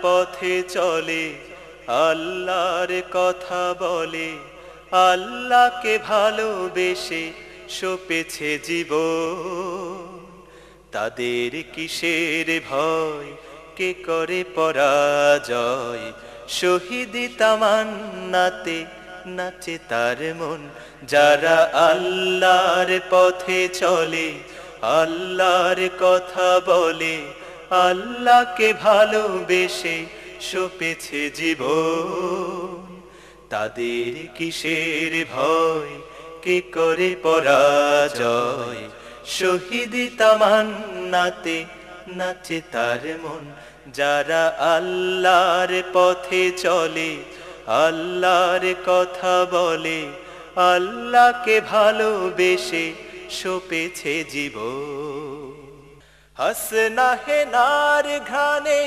পথে চলে আল্লাহর কথা বলে আল্লাহকে ভালোবেসে সপেছে জীবন তাদের কিসের ভয় কে করে পরাজয় শহীদ তামান্নাতে নাচে তার মন যারা আল্লাহর পথে চলে আল্লাহর কথা বলে আল্লাহকে ভালোবেসে সপেছে জীবন তাদের কিসের ভয় কে করে পরাজয় শহীদ তামান্নাতে নাচে তার মন যারা আল্লাহর পথে চলে আল্লাহর কথা বলে আল্লাহকে ভালোবেসে সপেছে জীবন হাসনা হেনার ঘ্রাণে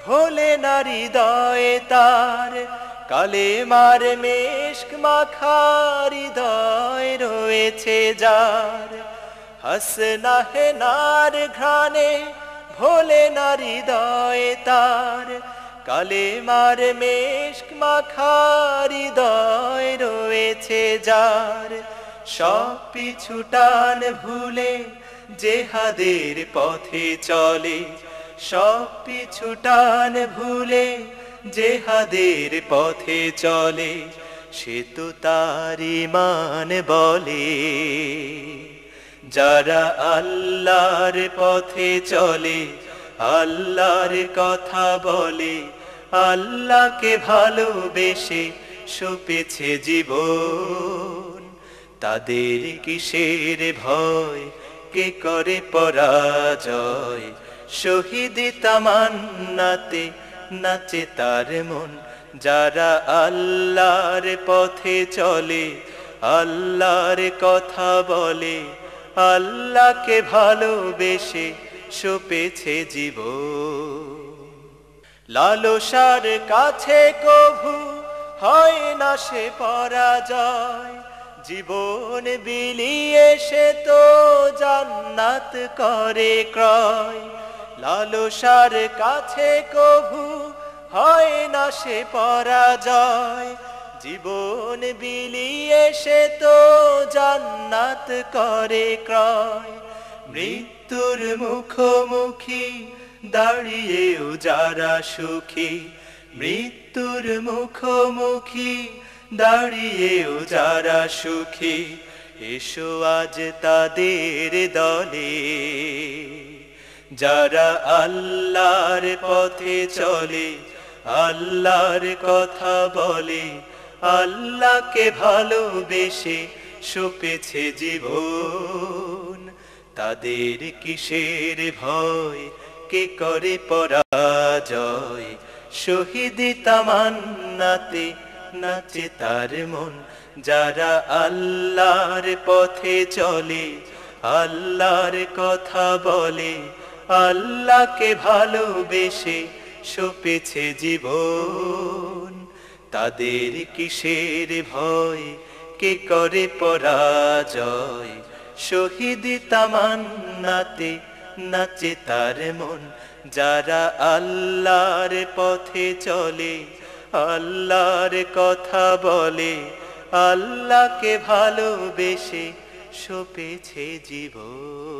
ভোলে না হৃদয়ে তার কালেমার মেশক মাখা হৃদয় রয়েছে যার হাসনা হেনার ঘ্রাণে ভোলে না হৃদয়ে তার কালেমার মেশক মাখা হৃদয় রয়েছে যার সব পিছু টান ভুলে জেহাদের পথে চলে সব পিছু টান ভুলে জেহাদের পথে চলে সে তো তার ঈমান বলে যারা আল্লাহর পথে চলে আল্লাহর কথা বলে আল্লাহকে ভালোবেসে সপেছে জীবন তাদের কিসের ভয় কে করে পরাজয় শহীদ তামান্নাতে নাচে তার মন যারা আল্লাহর পথে চলে আল্লাহর কথা বলে আল্লাহকে ভালোবেসে সপেছে জীবন লালসার কাছে কভু হয় না সে পরাজয় জীবন বিলিয়ে সে তো জান্নাত করে ক্রয় লালসার কাছে কভু হয় না সে পরাজয় জীবন বিলিয়ে সে তো জান্নাত করে ক্রয় মৃত্যুর মুখোমুখি দাঁড়িয়েও যারা সুখী মৃত্যুর মুখোমুখি দাঁড়িয়েও যারা সুখী এসো আজ তাদের দলে যারা আল্লাহর পথে চলে আল্লাহর কথা বলে আল্লাহকে ভালোবেসে সপেছে জীবন তাদের কিসের ভয় কে করে পরাজয় শহীদ তামান্নাতে নাচে তার মন যারা আল্লাহর পথে চলে আল্লাহর কথা বলে আল্লাহকে ভালোবেসে সপেছে জীবন তাদের কিসের ভয় কে করে পরাজয় শহীদ তামান্নাতে নাচে তার মন যারা আল্লাহর পথে চলে আল্লাহর কথা বলে আল্লাহকে ভালোবেসে সপেছে জীবন।